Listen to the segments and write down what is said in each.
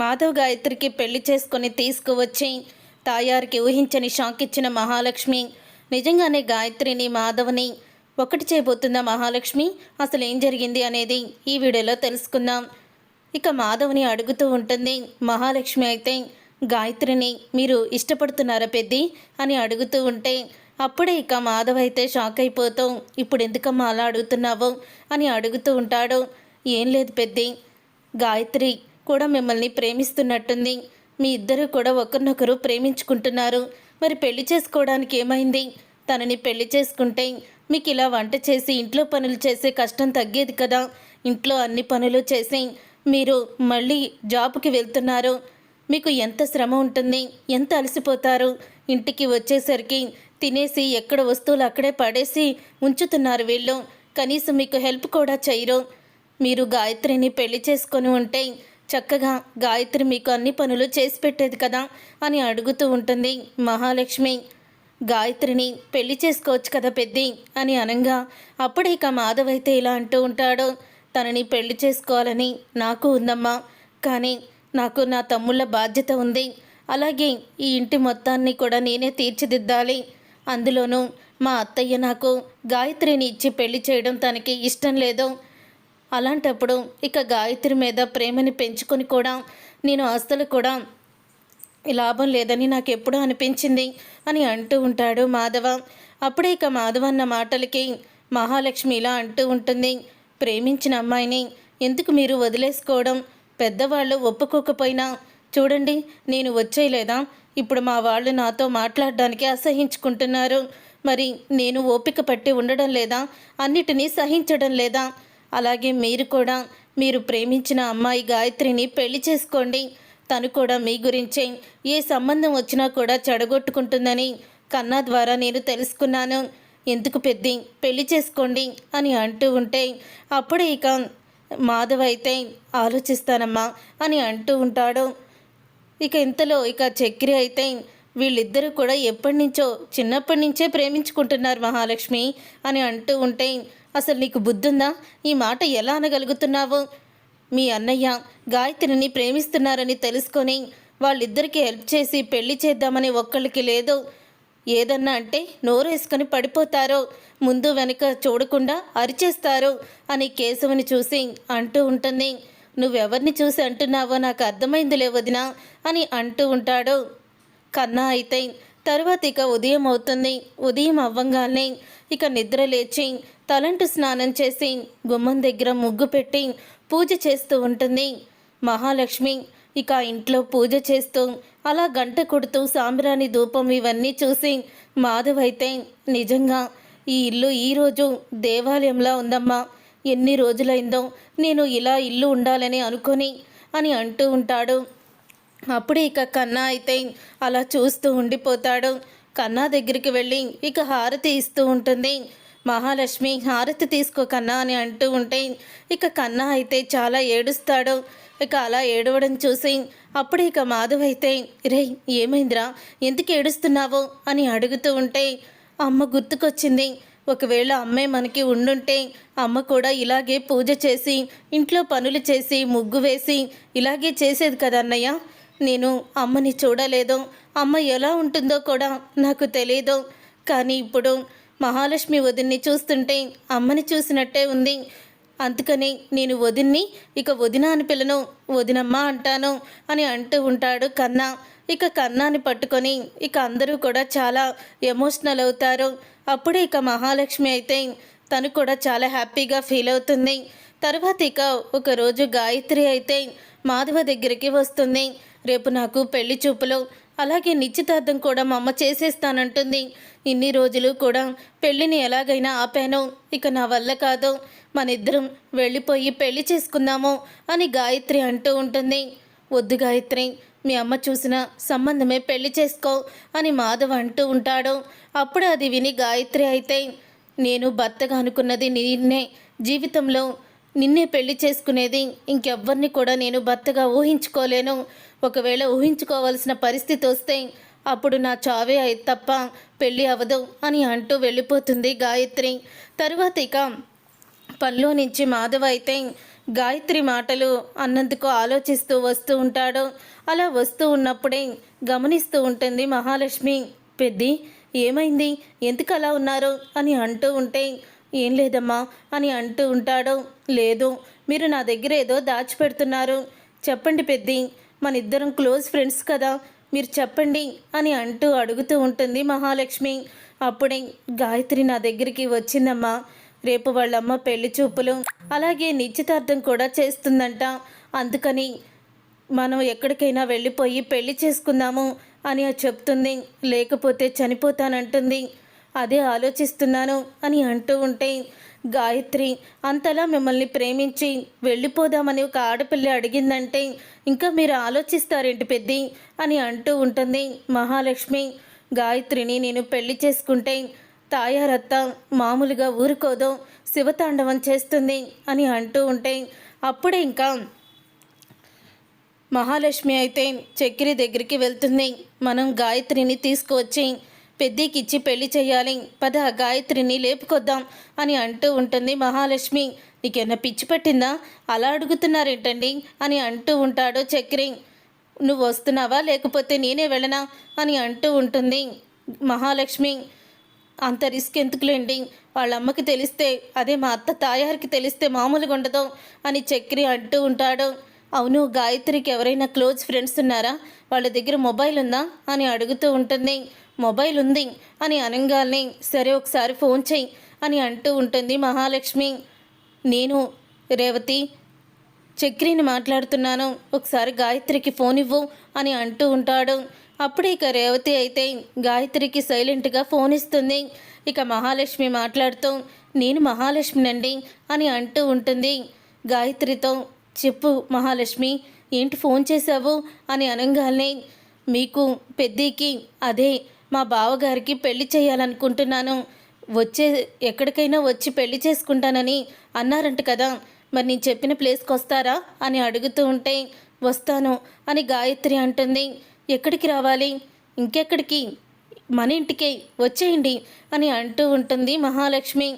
మాధవ్ గాయత్రికి పెళ్లి చేసుకొని తీసుకువచ్చి తాయారికి ఊహించని షాక్ ఇచ్చిన మహాలక్ష్మి నిజంగానే గాయత్రిని మాధవ్ని ఒకటి చేయబోతున్న మహాలక్ష్మి అసలు ఏం జరిగింది అనేది ఈ వీడియోలో తెలుసుకుందాం. ఇక మాధవ్ని అడుగుతూ ఉంటుంది మహాలక్ష్మి. అయితే గాయత్రిని మీరు ఇష్టపడుతున్నారా పెద్ది అని అడుగుతూ ఉంటే అప్పుడే ఇక మాధవ్ అయితే షాక్ అయిపోతూ ఇప్పుడు ఎందుకమ్మా అలా అడుగుతున్నావు అని అడుగుతూ ఉంటాడు. ఏం లేదు పెద్ది, గాయత్రి కూడా మిమ్మల్ని ప్రేమిస్తున్నట్టుంది. మీ ఇద్దరు కూడా ఒకరినొకరు ప్రేమించుకుంటున్నారు. మరి పెళ్లి చేసుకోవడానికి ఏమైంది? తనని పెళ్లి చేసుకుంటే మీకు ఇలా వంట చేసి ఇంట్లో పనులు చేసే కష్టం తగ్గేది కదా. ఇంట్లో అన్ని పనులు చేసి మీరు మళ్ళీ జాబ్కి వెళ్తున్నారు. మీకు ఎంత శ్రమ ఉంటుంది, ఎంత అలసిపోతారు. ఇంటికి వచ్చేసరికి తినేసి ఎక్కడ వస్తువులు అక్కడే పడేసి ఉంచుతున్నారు వీళ్ళు. కనీసం మీకు హెల్ప్ కూడా చేయరు. మీరు గాయత్రిని పెళ్లి చేసుకొని ఉంటే చక్కగా గాయత్రి మీకు అన్ని పనులు చేసి పెట్టేది కదా అని అడుగుతూ ఉంటుంది మహాలక్ష్మి. గాయత్రిని పెళ్లి చేసుకోవచ్చు కదా పెద్ది అని అనగా అప్పుడే ఇక మాధవ్ అయితే ఇలా అంటూ ఉంటాడు. తనని పెళ్లి చేసుకోవాలని నాకు ఉందమ్మా, కానీ నాకు నా తమ్ముళ్ళ బాధ్యత ఉంది. అలాగే ఈ ఇంటి మొత్తాన్ని కూడా నేనే తీర్చిదిద్దాలి. అందులోనూ మా అత్తయ్య నాకు గాయత్రిని ఇచ్చి పెళ్లి చేయడం తనకి ఇష్టం లేదు. అలాంటప్పుడు ఇక గాయత్రి మీద ప్రేమని పెంచుకొని కూడా నేను అస్సలు కూడా లాభం లేదని నాకు ఎప్పుడూ అనిపించింది అని అంటూ ఉంటాడు మాధవ. అప్పుడే ఇక మాధవ అన్న మాటలకి మహాలక్ష్మి ఇలా అంటూ ఉంటుంది, ప్రేమించిన అమ్మాయిని ఎందుకు మీరు వదిలేసుకోవడం? పెద్దవాళ్ళు ఒప్పుకోకపోయినా చూడండి, నేను వచ్చేయలేదా? ఇప్పుడు మా వాళ్ళు నాతో మాట్లాడడానికి అసహించుకుంటున్నారు. మరి నేను ఓపిక పట్టి ఉండడం లేదా? అన్నిటినీ సహించడం లేదా? అలాగే మీరు కూడా మీరు ప్రేమించిన అమ్మాయి గాయత్రిని పెళ్లి చేసుకోండి. తను కూడా మీ గురించే ఏ సంబంధం వచ్చినా కూడా చెడగొట్టుకుంటుందని కన్నా ద్వారా నేను తెలుసుకున్నాను. ఎందుకు పెద్ది, పెళ్లి చేసుకోండి అని అంటూ ఉంటే అప్పుడే ఇక మాధవ్ అయితే ఆలోచిస్తానమ్మా అని అంటూ ఉంటాడు. ఇక ఇంతలో ఇక చక్రి అయితే వీళ్ళిద్దరూ కూడా ఎప్పటి నుంచో చిన్నప్పటి నుంచే ప్రేమించుకుంటున్నారు మహాలక్ష్మి అని అంటూ ఉంటే అసలు నీకు బుద్ధుందా? ఈ మాట ఎలా అనగలుగుతున్నావు? మీ అన్నయ్య గాయత్రిని ప్రేమిస్తున్నారని తెలుసుకొని వాళ్ళిద్దరికీ హెల్ప్ చేసి పెళ్లి చేద్దామని ఒక్కళ్ళకి లేదు. ఏదన్నా అంటే నోరేసుకొని పడిపోతారో, ముందు వెనుక చూడకుండా అరిచేస్తారు అని కేశవుని చూసి అంటూ ఉంటుంది. నువ్వెవరిని చూసి అంటున్నావో నాకు అర్థమైందిలే వదినా అని అంటూ ఉంటాడు. కన్నా అయితే తర్వాత ఇక ఉదయం అవుతుంది. ఉదయం అవ్వంగానే ఇక నిద్ర లేచి తలంటు స్నానం చేసి గుమ్మం దగ్గర ముగ్గు పెట్టి పూజ చేస్తూ ఉంటుంది మహాలక్ష్మి. ఇక ఇంట్లో పూజ చేస్తూ అలా గంట కొడుతూ సాంబ్రాణి ధూపం ఇవన్నీ చూసి మాధవ్ అయితే నిజంగా ఈ ఇల్లు ఈరోజు దేవాలయంలా ఉందమ్మా. ఎన్ని రోజులైందో నేను ఇలా ఇల్లు ఉండాలని అనుకొని అని అంటూ ఉంటాడు. అప్పుడే ఇక కన్నా అయితే అలా చూస్తూ ఉండిపోతాడు. కన్నా దగ్గరికి వెళ్ళి ఇక హారతి ఇస్తూ ఉంటుంది మహాలక్ష్మి. హారతి తీసుకో కన్నా అని అంటూ ఉంటే ఇక కన్నా అయితే చాలా ఏడుస్తాడు. ఇక అలా ఏడవడం చూసి అప్పుడే ఇక మాధవ్ అయితే రే ఏమైందిరా, ఎందుకు ఏడుస్తున్నావు అని అడుగుతూ ఉంటే అమ్మ గుర్తుకొచ్చింది. ఒకవేళ అమ్మే మనకి ఉండుంటే అమ్మ కూడా ఇలాగే పూజ చేసి ఇంట్లో పనులు చేసి ముగ్గు వేసి ఇలాగే చేసేది కదా అన్నయ్య. నేను అమ్మని చూడలేదు, అమ్మ ఎలా ఉంటుందో కూడా నాకు తెలియదు. కానీ ఇప్పుడు మహాలక్ష్మి వదిన్ని చూస్తుంటే అమ్మని చూసినట్టే ఉంది. అందుకని నేను వదిన్ని ఇక వదిన అని పిల్లను, వదినమ్మ అంటాను అని అంటూ ఉంటాడు కన్నా. ఇక కన్నాని పట్టుకొని ఇక అందరూ కూడా చాలా ఎమోషనల్ అవుతారు. అప్పుడే ఇక మహాలక్ష్మి అయితే తను కూడా చాలా హ్యాపీగా ఫీల్ అవుతుంది. తర్వాత ఇక ఒకరోజు గాయత్రి అయితే మాధవ దగ్గరికి వస్తుంది. రేపు నాకు పెళ్లి చూపులు అలాగే నిశ్చితార్థం కూడా మా అమ్మ చేసేస్తానంటుంది. ఇన్ని రోజులు కూడా పెళ్ళిని ఎలాగైనా ఆపాను, ఇక నా వల్ల కాదు, మనిద్దరం వెళ్ళిపోయి పెళ్లి చేసుకుందాము అని గాయత్రి అంటూ ఉంటుంది. వద్దు గాయత్రి, మీ అమ్మ చూసిన సంబంధమే పెళ్లి చేసుకో అని మాధవ్ అంటూ ఉంటాడు. అప్పుడు అది విని గాయత్రి అయితే నేను భర్తగా అనుకున్నది నిన్నే, జీవితంలో నిన్నే పెళ్లి చేసుకునేది, ఇంకెవ్వరిని కూడా నేను భర్తగా ఊహించుకోలేను. ఒకవేళ ఊహించుకోవాల్సిన పరిస్థితి వస్తే అప్పుడు నా చావే తప్ప పెళ్ళి అవ్వదు అని అంటూ వెళ్ళిపోతుంది గాయత్రి. తరువాత ఇక పనిలో నుంచి మాధవ్ అయితే గాయత్రి మాటలు అన్నందుకు ఆలోచిస్తూ వస్తూ ఉంటాడు. అలా వస్తూ ఉన్నప్పుడే గమనిస్తూ ఉంటుంది మహాలక్ష్మి. పెద్ది, ఏమైంది, ఎందుకు అలా ఉన్నారు అని అంటూ ఉంటే, ఏం లేదమ్మా అని అంటూ ఉంటాడు. లేదు, మీరు నా దగ్గర ఏదో దాచిపెడుతున్నారు, చెప్పండి పెద్ది, మన ఇద్దరం క్లోజ్ ఫ్రెండ్స్ కదా, మీరు చెప్పండి అని అంటూ అడుగుతూ ఉంటుంది మహాలక్ష్మి. అప్పుడే గాయత్రి నా దగ్గరికి వచ్చిందమ్మా. రేపు వాళ్ళమ్మ పెళ్లి చూపులు అలాగే నిశ్చితార్థం కూడా చేస్తుందంట. అందుకని మనం ఎక్కడికైనా వెళ్ళిపోయి పెళ్లి చేసుకుందాము అని చెప్తుంది. లేకపోతే చనిపోతానంటుంది. అదే ఆలోచిస్తున్నాను అని అంటూ ఉంటే, గాయత్రి అంతలా మిమ్మల్ని ప్రేమించి వెళ్ళిపోదామని ఒక ఆడపిల్ల అడిగిందంటే ఇంకా మీరు ఆలోచిస్తారేంటి పెద్ది అని అంటూ ఉంటుంది మహాలక్ష్మి. గాయత్రిని నేను పెళ్లి చేసుకుంటే తాయారత్త మామూలుగా ఊరుకోదు, శివతాండవం చేస్తుంది అని అంటూ ఉంటే, అప్పుడే ఇంకా మహాలక్ష్మి అయితే చక్రి దగ్గరికి వెళ్తుంది. మనం గాయత్రిని తీసుకువచ్చి పెద్దికిచ్చి పెళ్లి చేయాలి, పద గాయత్రిని లేపుకొద్దాం అని అంటూ ఉంటుంది మహాలక్ష్మి. నీకేమన్నా పిచ్చి పట్టిందా, అలా అడుగుతున్నారేంటండి అని అంటూ ఉంటాడు చక్రి. నువ్వు వస్తున్నావా లేకపోతే నేనే వెళ్ళనా అని అంటూ ఉంటుంది మహాలక్ష్మి. అంత రిస్క్ ఎందుకులేండి, వాళ్ళ అమ్మకి తెలిస్తే, అదే మా అత్త తాయారికి తెలిస్తే మామూలుగా ఉండదు అని చక్రి అంటూ ఉంటాడు. అవును, గాయత్రికి ఎవరైనా క్లోజ్ ఫ్రెండ్స్ ఉన్నారా, వాళ్ళ దగ్గర మొబైల్ ఉందా అని అడుగుతూ ఉంటుంది. మొబైల్ ఉంది అని అనగానే సరే ఒకసారి ఫోన్ చెయ్యి అని అంటూ ఉంటుంది మహాలక్ష్మి. నేను రేవతి చక్రిని మాట్లాడుతున్నాను, ఒకసారి గాయత్రికి ఫోన్ ఇవ్వు అని అంటూ ఉంటాడు. అప్పుడే ఇక రేవతి అయితే గాయత్రికి సైలెంట్గా ఫోన్ ఇస్తుంది. ఇక మహాలక్ష్మి మాట్లాడుతూ నేను మహాలక్ష్మినండి అని అంటూ ఉంటుంది గాయత్రితో. చెప్పు మహాలక్ష్మి, ఏంటి ఫోన్ చేశావు అని అనగానే, మీకు పెద్దికి అదే మా బావగారికి పెళ్లి చేయాలనుకుంటున్నాను, ఎక్కడికైనా వచ్చి పెళ్లి చేసుకుంటానని అన్నారంట కదా, మరి నేను చెప్పిన ప్లేస్కి వస్తారా అని అడుగుతూ ఉంటే, వస్తాను అని గాయత్రి అంటుంది. ఎక్కడికి రావాలి, ఇంకెక్కడికి, మన ఇంటికే వచ్చేయండి అని అంటూ ఉంటుంది మహాలక్ష్మి.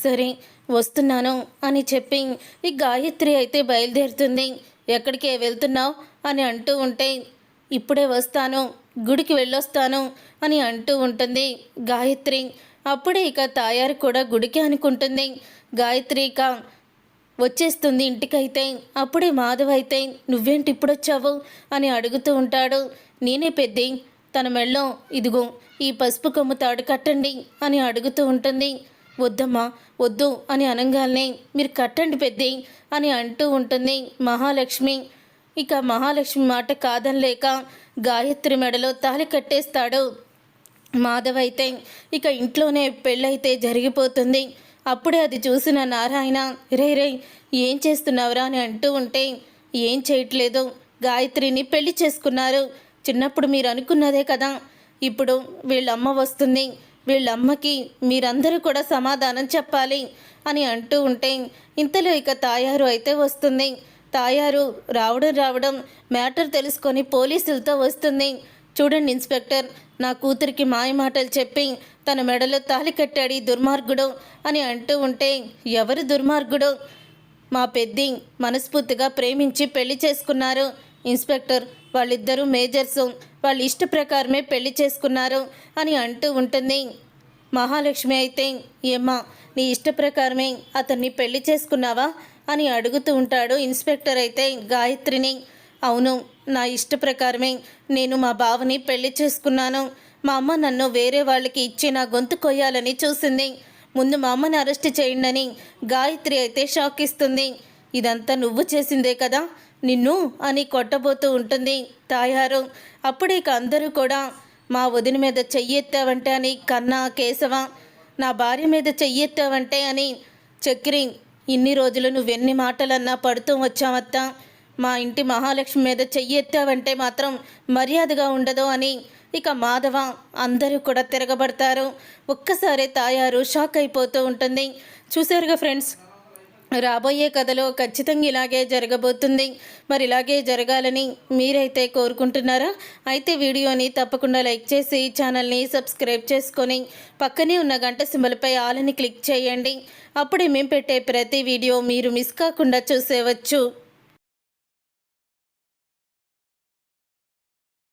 సరే వస్తున్నాను అని చెప్పి ఈ గాయత్రి అయితే బయలుదేరుతుంది. ఎక్కడికి వెళ్తున్నావు అని అంటూ ఉంటే, ఇప్పుడే వస్తాను, గుడికి వెళ్ళొస్తాను అని అంటూ ఉంటుంది గాయత్రి. అప్పుడే ఇక తాయారు కూడా గుడికి అనుకుంటుంది. గాయత్రి ఇక వచ్చేస్తుంది ఇంటికైతే. అప్పుడే మాధవ్ అయితే నువ్వేంటి ఇప్పుడు వచ్చావు అని అడుగుతూ ఉంటాడు. నేనే పెద్ది, తన మెళ్ళో ఇదిగో ఈ పసుపు కొమ్ము తాడు కట్టండి అని అడుగుతూ ఉంటుంది. వద్దమ్మా వద్దు అని అనగానే, మీరు కట్టండి పెద్ది అని అంటూ ఉంటుంది మహాలక్ష్మి. ఇక మహాలక్ష్మి మాట కాదనలేక గాయత్రి మెడలో తాళి కట్టేస్తాడు మాధవ్ అయితే. ఇక ఇంట్లోనే పెళ్ళైతే జరిగిపోతుంది. అప్పుడే అది చూసిన నారాయణ, రే ఏం చేస్తున్నావురా అని అంటూ ఉంటే, ఏం చేయట్లేదు, గాయత్రిని పెళ్లి చేసుకున్నారు, చిన్నప్పుడు మీరు అనుకున్నదే కదా, ఇప్పుడు వీళ్ళమ్మ వస్తుంది, వీళ్ళమ్మకి మీరందరూ కూడా సమాధానం చెప్పాలి అని అంటూ ఉంటే, ఇంతలో ఇక తాయారు అయితే వస్తుంది. తాయారు రావడం మ్యాటర్ తెలుసుకొని పోలీసులతో వస్తుంది. చూడండి ఇన్స్పెక్టర్, నా కూతురికి మాయమాటలు చెప్పి తన మెడలో తాళి కట్టాడు ఈ దుర్మార్గుడు అని అంటూ ఉంటే, ఎవరు దుర్మార్గుడు, మా పెద్ది మనస్ఫూర్తిగా ప్రేమించి పెళ్లి చేసుకున్నారు ఇన్స్పెక్టర్, వాళ్ళిద్దరూ మేజర్సు, వాళ్ళ ఇష్ట ప్రకారమే పెళ్లి చేసుకున్నారు అని అంటూ ఉంటుంది. మహాలక్ష్మి అయితే, ఏమ్మా నీ ఇష్ట ప్రకారమే అతన్ని పెళ్లి చేసుకున్నావా అని అడుగుతూ ఉంటాడు ఇన్స్పెక్టర్ అయితే గాయత్రిని. అవును, నా ఇష్ట ప్రకారమే నేను మా బావని పెళ్లి చేసుకున్నాను. మా అమ్మ నన్ను వేరే వాళ్ళకి ఇచ్చి నా గొంతు కొయ్యాలని చూసింది. ముందు మా అమ్మని అరెస్ట్ చేయండి గాయత్రి అయితే షాక్ ఇస్తుంది. ఇదంతా నువ్వు చేసిందే కదా, నిన్ను అని కొట్టబోతూ ఉంటుంది తాయారు. అప్పుడే అందరూ కూడా మా వదిన మీద చెయ్యెత్తావంటే అని కన్నా, కేశవ నా భార్య మీద చెయ్యెత్తావంటే అని చక్రి, ఇన్ని రోజులు నువ్వెన్ని మాటలన్నా పడుతూ వచ్చావత్తా, మా ఇంటి మహాలక్ష్మి మీద చెయ్యెత్తావంటే మాత్రం మర్యాదగా ఉండదు అని ఇక మాధవ అందరూ కూడా తిరగబడతారు. ఒక్కసారి తాయారు షాక్ అయిపోతూ ఉంటుంది. చూసారుగా ఫ్రెండ్స్, రాబోయే కథలో ఖచ్చితంగా ఇలాగే జరగబోతుంది. మరి ఇలాగే జరగాలని మీరైతే కోరుకుంటున్నారా? అయితే వీడియోని తప్పకుండా లైక్ చేసి ఛానల్ని సబ్స్క్రైబ్ చేసుకొని పక్కనే ఉన్న గంట సింబల్పై ఆల్ అని క్లిక్ చేయండి. అప్పుడే మేము పెట్టే ప్రతి వీడియో మీరు మిస్ కాకుండా చూసేవచ్చు.